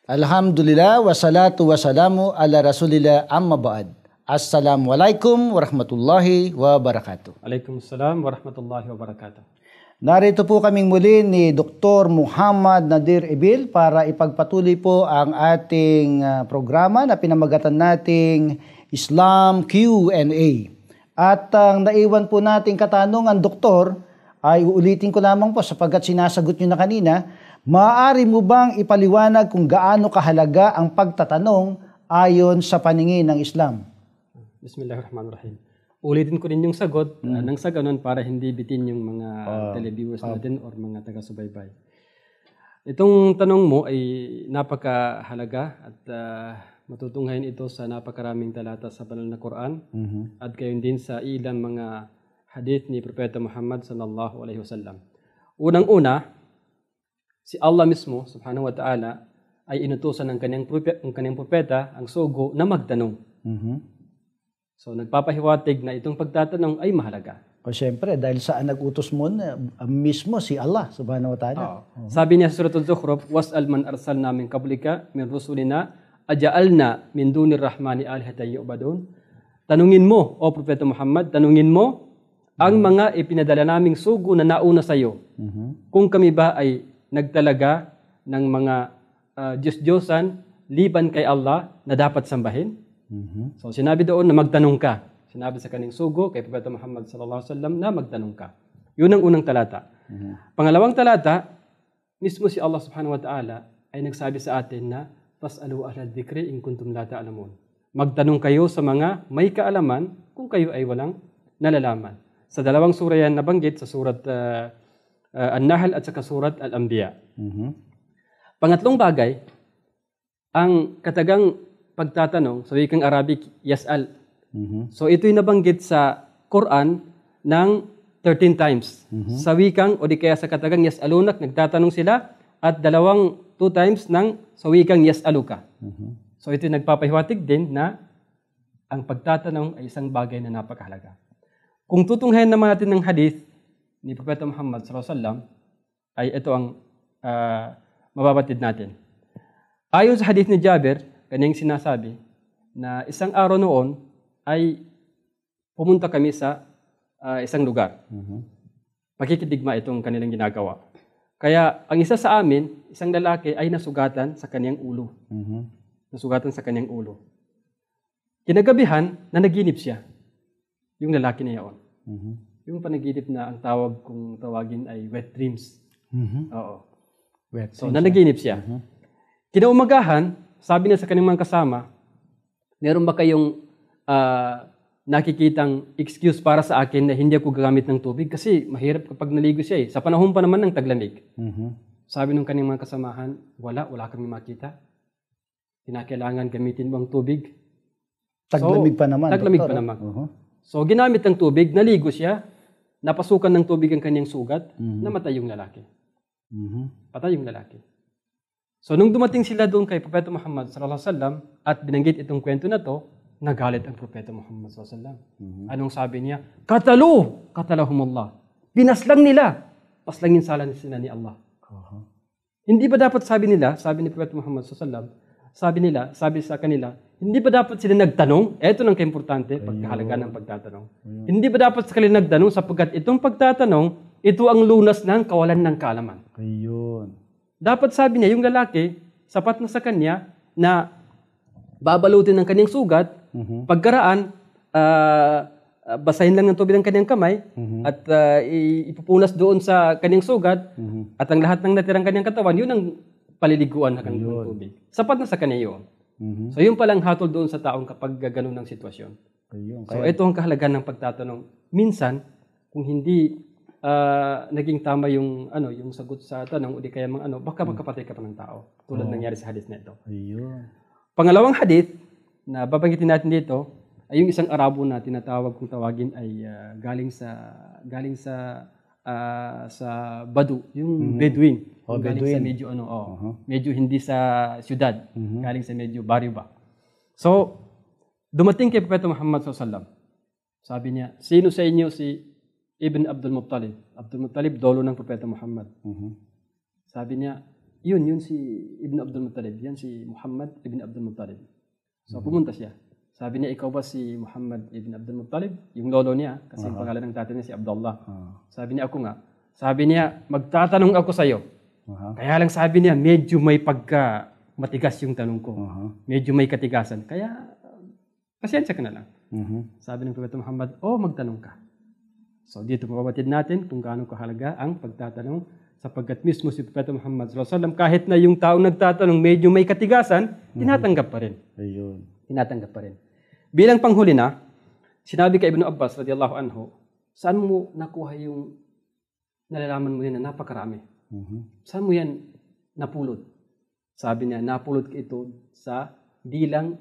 Alhamdulillah, wassalatu wassalamu ala rasulillah amma ba'd. Assalamualaikum warahmatullahi wabarakatuh. Waalaikumsalam warahmatullahi wabarakatuh. Narito po kaming muli ni Dr. Muhammad Nadir Ibil para ipagpatuloy po ang ating programa na pinamagatan nating Islam Q&A. At ang naiwan po nating katanungan, Doktor, ay uulitin ko lamang po sapagkat sinasagot nyo na kanina. Maaari mo bang ipaliwanag kung gaano kahalaga ang pagtatanong ayon sa paningin ng Islam? Bismillahirrahmanirrahim. Ulitin ko rin yung sagot nang sa ganun para hindi bitin yung mga televiewers natin or mga taga-subaybay. Itong tanong mo ay napakahalaga at matutunghayan ito sa napakaraming talata sa banal na Quran at gayon din sa ilang mga hadith ni Propeta Muhammad sallallahu alaihi wasallam. Unang-una, si Allah mismo, subhanahu wa ta'ala, ay inutusan ng kanyang propeta, ang sugo, na magtanong. So, nagpapahiwatig na itong pagtatanong ay mahalaga. O siyempre, dahil saan nag-utos mo mismo si Allah, subhanahu wa ta'ala. Sabi niya sa Suratul Zukhruf, "Was'al man arsalna min qablika min rusulina, aja'alna min dunir rahmani alihatan yu'badun." Tanungin mo, o Propeta Muhammad, tanungin mo ang mga ipinadala naming sugo na nauna sa iyo. Kung kami ba ay nagtalaga ng mga Diyos-Diyosan liban kay Allah na dapat sambahin. So sinabi doon na magtanong ka. Sinabi sa kaning sugo kay Propeta Muhammad sallallahu alaihi wasallam na magtanong ka. Yun ang unang talata. Pangalawang talata, mismo si Allah subhanahu wa ta'ala ay nagsabi sa atin na fas'alu ahla dzikri in kuntum la ta'lamun. Magtanong kayo sa mga may kaalaman kung kayo ay walang nalalaman. Sa dalawang sura yan nabanggit sa surat An-Nahl at saka surat Al-Anbiya. Pangatlong bagay, ang katagang pagtatanong sa wikang Arabic, yas'al. So ito'y nabanggit sa Quran ng 13 times. Sa wikang o di kaya sa katagang yas'alunak, nagtatanong sila at 2 times sa wikang yas'aluka. So ito'y nagpapahiwatig din na ang pagtatanong ay isang bagay na napakahalaga. Kung tutunghayan naman natin ng hadith ni Propeta Muhammad sallallahu alaihi wasallam ay ito ang mababatid natin. Ayon sa hadith ni Jabir, kanyang sinasabi na isang araw noon ay pumunta kami sa isang lugar. Makikidigma itong kanilang ginagawa. Kaya ang isa sa amin, isang lalaki ay nasugatan sa kanyang ulo. Nasugatan sa kanyang ulo. Kinagabihan na naginip siya. Yung lalaki na yaon. Yung panaginip na ang tawag kung tawagin ay wet dreams. Oo. Wet so, nanaginip siya. Kinaumagahan, sabi niya sa kanyang mga kasama, meron ba kayong nakikitang excuse para sa akin na hindi ako gagamit ng tubig? Kasi mahirap kapag naligo siya eh. Sa panahon pa naman ng taglamig. Sabi ng kanyang mga kasamahan, wala kami makita. Kinakailangan gamitin mo ang tubig. Taglamig pa naman. Taglamig pa naman. So, ginamit ng tubig, naligo siya, napasukan ng tubig ang kanyang sugat, namatay yung lalaki. Patay yung lalaki. So, nung dumating sila doon kay Propeta Muhammad sallallahu alaihi wasallam at binanggit itong kwento na to, nagalit ang Propeta Muhammad sallallahu alaihi wasallam. Anong sabi niya? Katalahumullah. Pinaslang nila. Paslangin sala sila ni Allah. Hindi ba dapat sabi ni Propeta Muhammad sallallahu alaihi wasallam, sabi sa kanila, hindi ba dapat sila nagtanong? Ito lang kaimportante, pagkahalaga ng pagtatanong. Hindi ba dapat sila nagtanong sapagkat itong pagtatanong, ito ang lunas ng kawalan ng kaalaman. Dapat sabi niya, yung lalaki, sapat na sa kanya na babalutin ng kanyang sugat, pagkaraan, basahin lang ng tubig ng kanyang kamay, at ipupunas doon sa kanyang sugat, at ang lahat ng natirang kanyang katawan, yun ang paliliguan ng kanyang tubig. Sapat na sa kanya yun. So yun palang hatol doon sa taong kapag ganun ng sitwasyon. So ito ang kahalagan ng pagtatanong. Minsan, kung hindi naging tama yung sagot sa tanong o di kaya baka magkapatay ka pa ng tao. Tulad nangyari sa hadith na ito. Pangalawang hadith na babanggitin natin dito ay yung isang Arabo na tinatawag kung tawagin ay galing sa Badu, yung Bedouin. Galing sa medyo medyo hindi sa siyudad, galing sa medyo baryo ba. So, dumating kay Propeta Muhammad sallallahu alaihi wasallam. Sabi niya, sino sa inyo si Ibn Abdul Muttalib? Abdul Muttalib, dolo ng Propeta Muhammad. Sabi niya, Yun si Ibn Abdul Muttalib. Yan si Muhammad Ibn Abdul Muttalib. So pumunta siya. Sabi niya, ikaw ba si Muhammad Ibn Abdul Muttalib? Yung lolo niya, kasi yung pangalan ng tatay niya si Abdullah. Sabi niya, ako nga. Sabi niya, magtatanong ako sa'yo. Kaya lang sabi niya, medyo may pagka matigas yung tanong ko. Medyo may katigasan. Kaya, pasensya ka na lang. Sabi ng Propeta Muhammad, magtanong ka. So dito mababatid natin kung gaano kahalaga ang pagtatanong sapagkat mismo si Propeta Muhammad sallallahu alaihi wasallam kahit na yung taong nagtatanong medyo may katigasan, tinatanggap pa rin. Ayun. Tinatanggap pa rin. Bilang panghuli na, sinabi kay Ibn Abbas radiyallahu anhu, saan mo nakuha yung nalalaman mo yan na napakarami? Saan mo yan napulot? Sabi niya, napulot ito sa dilang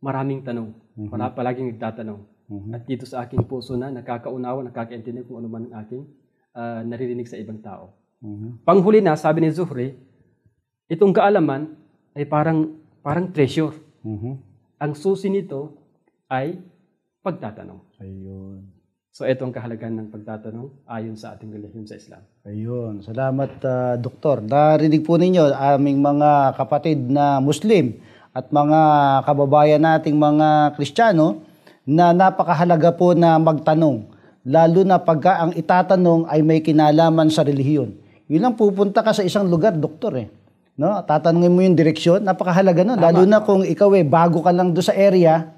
maraming tanong. Palaging nagtatanong. At dito sa aking puso na nakakaunawa, nakakaintindi kung ano man ang aking naririnig sa ibang tao. Panghuli na, sabi ni Zuhri, itong kaalaman ay parang treasure. Ang susi nito ay pagtatanong. Ayun. So ito ang kahalagan ng pagtatanong ayon sa ating relihiyon sa Islam. Ayun. Salamat, Doktor. Narinig po ninyo aming mga kapatid na Muslim at mga kababayan nating mga Kristiyano na napakahalaga po na magtanong. Lalo na pagka ang itatanong ay may kinalaman sa relihiyon. Yun lang, pupunta ka sa isang lugar, Doktor No? Tatanungin mo yung direksyon, napakahalaga nun. Lalo na kung ikaw bago ka lang doon sa area,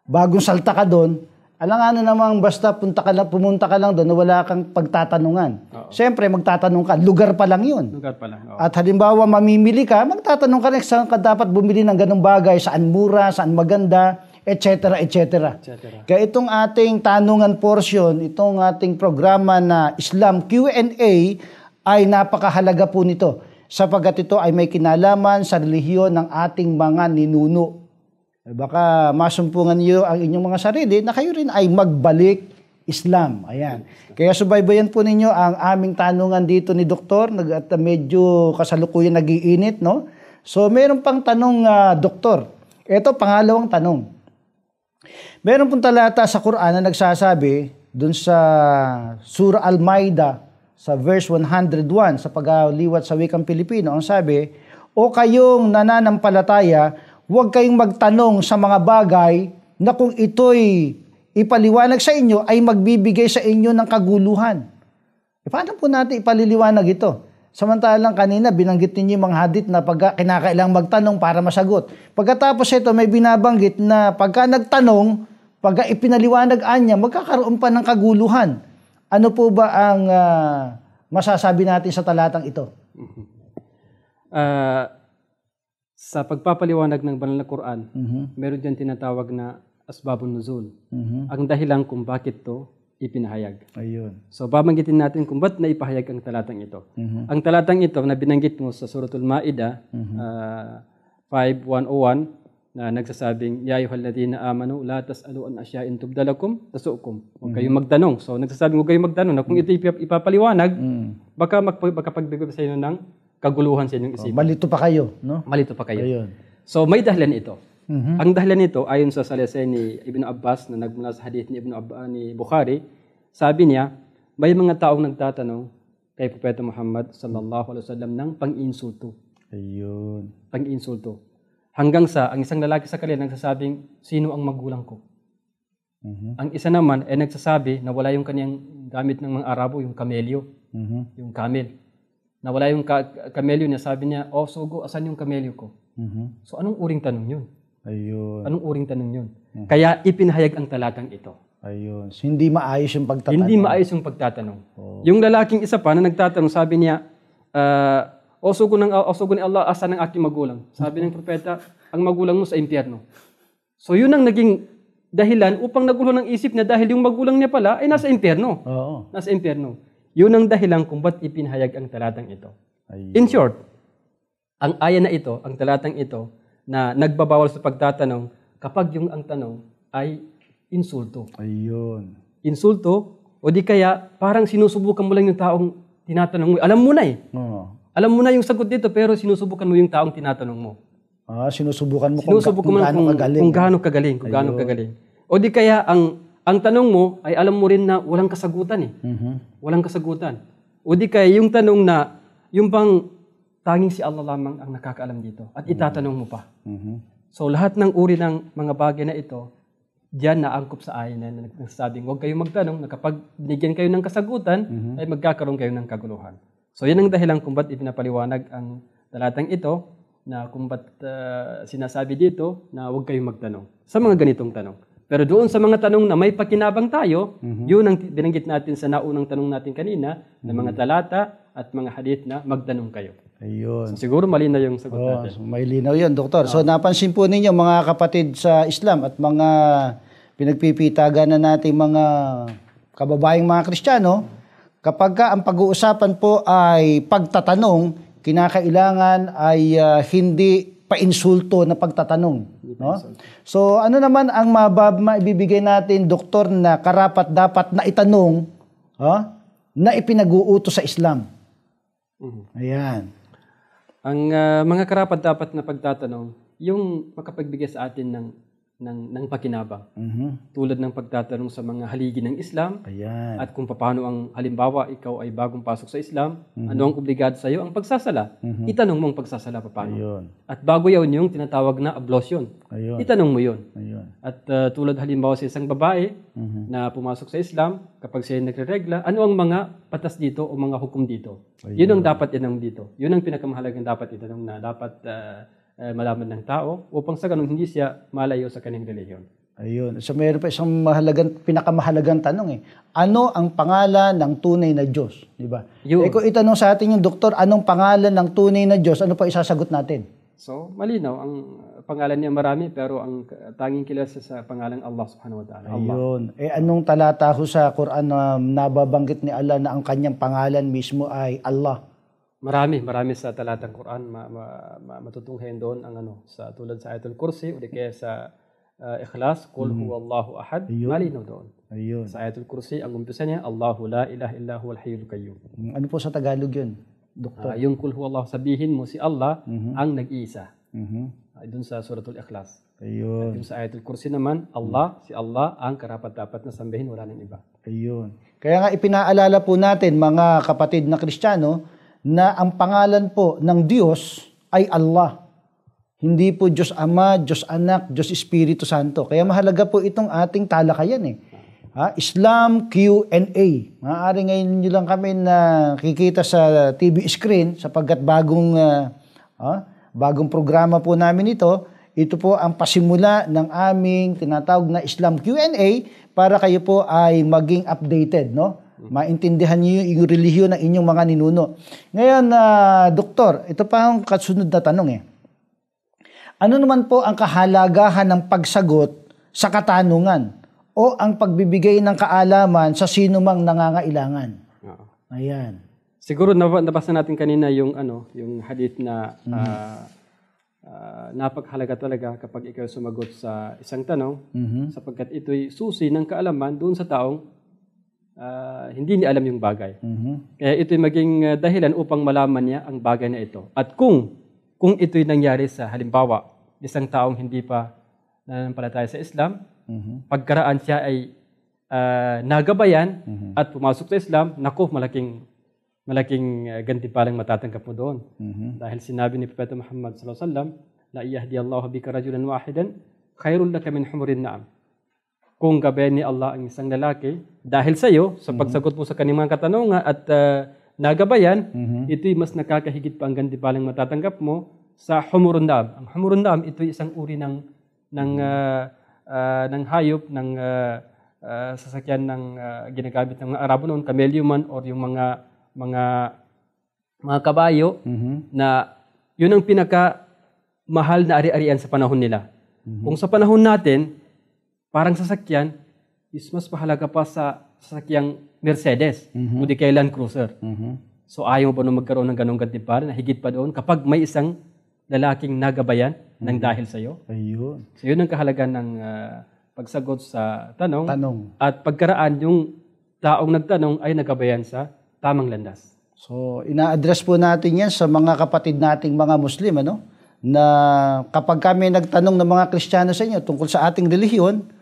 bagong salta ka doon, alanganin namang basta pumunta ka lang doon na wala kang pagtatanungan. Siyempre, magtatanong ka, lugar pa lang yun. Lugar pa lang. At halimbawa, mamimili ka, magtatanong ka saan ka dapat bumili ng ganung bagay, saan mura, saan maganda, etc. Kaya itong ating tanungan portion, itong ating programa na Islam Q&A ay napakahalaga po nito sapagkat ito ay may kinalaman sa relihiyon ng ating mga ninuno. Baka masumpungan niyo ang inyong mga sarili na kayo rin ay magbalik Islam. Ayan. Kaya subaybayan po ninyo ang aming tanungan dito ni Doktor. At medyo kasalukuyan nag-iinit, no? So, meron pang tanong, Doktor. Ito, pangalawang tanong. Meron pong talata sa Quran na nagsasabi dun sa Surah Al-Maida sa verse 101 sa pagliwat sa wikang Pilipino, ang sabi, o kayong nananampalataya, huwag kayong magtanong sa mga bagay na kung ito'y ipaliwanag sa inyo ay magbibigay sa inyo ng kaguluhan. Paano po natin ipaliliwanag ito? Samantalang kanina binanggit ninyo yung mga hadith na pagka kinakailang magtanong para masagot. Pagkatapos ito may binabanggit na pagka nagtanong, pagka ipinaliwanag niya, magkakaroon pa ng kaguluhan. Ano po ba ang masasabi natin sa talatang ito? Sa pagpapaliwanag ng banal na Quran, meron dyan tinatawag na asbabun nuzul. Ang dahilan kung bakit to ipinahayag. Ayun. So babanggitin natin kung ba't naipahayag ang talatang ito. Ang talatang ito na binanggit mo sa Suratul Maida 5:101 na nagsasabing ya ayyuhalladhina amanu la tas'alu an asya'in tubdalakum tasukum. Huwag kayong magtanong. So nagsasabing huwag kayong magtanong na kung ito ipapaliwanag, baka magpagbigay sa inyo ng kaguluhan sa inyong isipan. Malito pa kayo, no? Malito pa kayo. Ayun. So may dahilan ito. Ang dahilan nito ayon sa salaysay ni Ibn Abbas na nagmula sa hadith ni ni Bukhari, sabi niya, may mga taong nagtatanong kay Propeta Muhammad sallallahu alaihi wasallam ng pang-insulto. Ayun. Pang-insulto. Hanggang sa ang isang lalaki sa kanila nagsasabing, sino ang magulang ko? Ang isa naman ay nagsasabi na wala yung kaniyang gamit ng mga Arabo, yung kamelyo, yung camel. Na wala yung kamelyo niya, sabi niya, sugo, asan yung kamelyo ko? So anong uring tanong yun? Ayun. Anong uring tanong yun? Kaya ipinahayag ang talatang ito. Ayun. So, hindi maayos yung pagtatanong. Hindi maayos yung pagtatanong. Yung lalaking isa pa na nagtatanong, sabi niya, sugo ni Allah, asan ang aking magulang? Sabi ng propeta, ang magulang mo sa impyerno. So yun ang naging dahilan upang nagulo ng isip niya dahil yung magulang niya pala ay nasa impyerno. Nasa impyerno. Yun ang dahilan kung ba't ipinahayag ang talatang ito. Ayun. In short, ang aya na ito, ang talatang ito, na nagbabawal sa pagtatanong kapag yung ang tanong ay insulto. Ayun. Insulto, o di kaya parang sinusubukan mo lang yung taong tinatanong mo. Alam mo na Alam mo na yung sagot dito pero sinusubukan mo yung taong tinatanong mo. Sinusubukan mo kung gaano kagaling. O di kaya ang tanong mo ay alam mo rin na walang kasagutan Walang kasagutan. O di kaya yung tanong na yung bang tanging si Allah lamang ang nakakaalam dito. At itatanong mo pa. Mhm. So lahat ng uri ng mga bagay na ito, diyan naangkop sa ayan na nagsasabing huwag kayong magtanong na kapag binigyan kayo ng kasagutan, ay magkakaroon kayo ng kaguluhan. So yan ang dahilan kung ba't ipinapaliwanag ang talatang ito na kung ba't sinasabi dito na huwag kayong magtanong sa mga ganitong tanong. Pero doon sa mga tanong na may pakinabang tayo, yun ang binanggit natin sa naunang tanong natin kanina na mga talata at mga hadith na magtanong kayo. Ayun. So, siguro mali na yung sagot Oh, natin. so may linaw yun, Doktor. So napansin po ninyo mga kapatid sa Islam at mga pinagpipitagan na nating mga kababayang mga Kristiyano, kapag ka ang pag-uusapan po ay pagtatanong, kinakailangan ay hindi painsulto na pagtatanong. No? So ano naman ang maibibigay natin, Doktor, na karapat-dapat na itanong na ipinag-uutos sa Islam? Ayan. Ang mga karapat-dapat na pagtatanong, yung makapagbigay sa atin ng pakinabang. Tulad ng pagtatanong sa mga haligi ng Islam. Ayan. At kung paano ang halimbawa, ikaw ay bagong pasok sa Islam, ano ang obligado sa iyo? Ang pagsasala. Itanong mo ang pagsasala paano. Ayun. At bago yun yung tinatawag na ablosyon. Ayun. Itanong mo yun. Ayun. At tulad halimbawa sa isang babae na pumasok sa Islam, kapag siya nagre-regla, ano ang mga patas dito o mga hukom dito? Yun ang dapat itanong dito. Yun ang pinakamahalagang dapat itanong na dapat malaman ng tao upang sa ganun hindi siya malayo sa kanyang relihiyon. Ayun. So mayroon pa isang pinakamahalagang tanong Ano ang pangalan ng tunay na Diyos? Di ba? Kung itanong sa atin yung doktor, anong pangalan ng tunay na Diyos? Ano pa isasagot natin? So, malinaw. Ang pangalan niya marami pero ang tanging kilala sa pangalan Allah subhanahu wa ta'ala. Ayun. Anong talata ho sa Quran na nababanggit ni Allah na ang kanyang pangalan mismo ay Allah? Marami sa talatang Quran matutunghayan doon ang sa tulad sa Ayatul Kursi o di kaya sa Ikhlas, Qul huwallahu ahad, malinaw doon. Ayun. Sa Ayatul Kursi ang umpisa niya, Allahu la ilaha illa huwal hayyul qayyum. Ano po sa Tagalog 'yun, doktor? Yung Qul huwallahu, sabihin mo si Allah ang nag-iisa. Doon sa Suratul Ikhlas. Ayun. Yung sa Ayatul Kursi naman, Allah, si Allah ang karapat-dapat na sambihin, wala nang iba. Ayun. Kaya nga ipinaalala po natin mga kapatid na Kristiyano na ang pangalan po ng Diyos ay Allah. Hindi po Diyos Ama, Diyos Anak, Diyos Espiritu Santo. Kaya mahalaga po itong ating talakayan Islam Q&A. Maaari ngayon nyo lang kami nakikita sa TV screen sapagkat bagong programa po namin ito. Ito po ang pasimula ng aming tinatawag na Islam Q&A para kayo po ay maging updated, no? Maintindihan niyo yung relihiyon ng inyong mga ninuno. Ngayon, Doktor, ito pa ang kasunod na tanong Ano naman po ang kahalagahan ng pagsagot sa katanungan o ang pagbibigay ng kaalaman sa sinumang nangangailangan? Ayan. Siguro nabasa natin kanina yung hadith na napakahalaga talaga kapag ikaw sumagot sa isang tanong sapagkat ito'y susi ng kaalaman doon sa taong hindi niya alam yung bagay. Kaya ito'y maging dahilan upang malaman niya ang bagay na ito. At kung ito'y nangyari sa halimbawa, isang taong hindi pa nananampalataya sa Islam, pagkaraan siya ay nagabayan at pumasok sa Islam, naku, malaking gantimpalang matatanggap mo doon. Dahil sinabi ni Propeta Muhammad sallallahu alaihi wasallam, la yahdiyallahu bika rajulan wahidan khairul laka min humurin na'am. Kung gabayan ni Allah ang isang lalaki dahil sa iyo, sa pagsagot mo sa kanyang mga katanungan at nagabayan, ito'y mas nakakahigit pa ang gantimpalang matatanggap mo sa humurun na'am. Ang humurun na'am, ito'y isang uri ng hayop, ng sasakyan ng ginagamit ng mga Arabo noon, camellia man or yung mga kabayo na yun ang pinaka-mahal na ari-arian sa panahon nila. Kung sa panahon natin, parang sasakyan is mas mahalaga pa sa sasakyang Mercedes o di kay Land Cruiser. So ayaw mo ba nung magkaroon ng ganong gantimpala na higit pa doon kapag may isang lalaking nagabayan ng dahil sa iyo? Ayun. So yun ang kahalagan ng pagsagot sa tanong. At pagkaraan yung taong nagtanong ay nagabayan sa tamang landas. So ina-address po natin yan sa mga kapatid nating mga Muslim, na kapag kami nagtanong ng mga Kristiyano sa inyo tungkol sa ating relihiyon,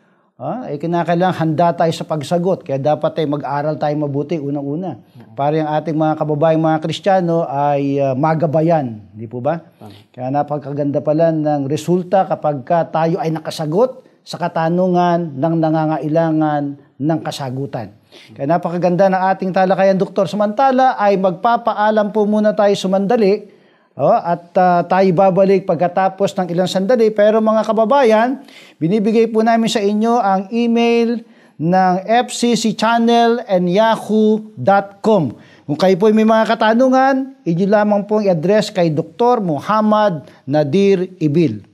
kinakailangan handa tayo sa pagsagot. Kaya dapat mag-aral tayo mabuti unang-una. para yung ating mga kababayang mga Kristiyano ay magabayan. Di po ba? Kaya napakaganda pala ng resulta kapag tayo ay nakasagot sa katanungan ng nangangailangan ng kasagutan. Kaya napakaganda ng ating talakayan, Doktor. Samantala ay magpapaalam po muna tayo sumandali. At tayo babalik pagkatapos ng ilang sandali. Pero mga kababayan, binibigay po namin sa inyo ang email ng fccchannel@yahoo.com. Kung kayo po may mga katanungan, inyo lamang pong i-address kay Dr. Muhammad Nadir Ibil.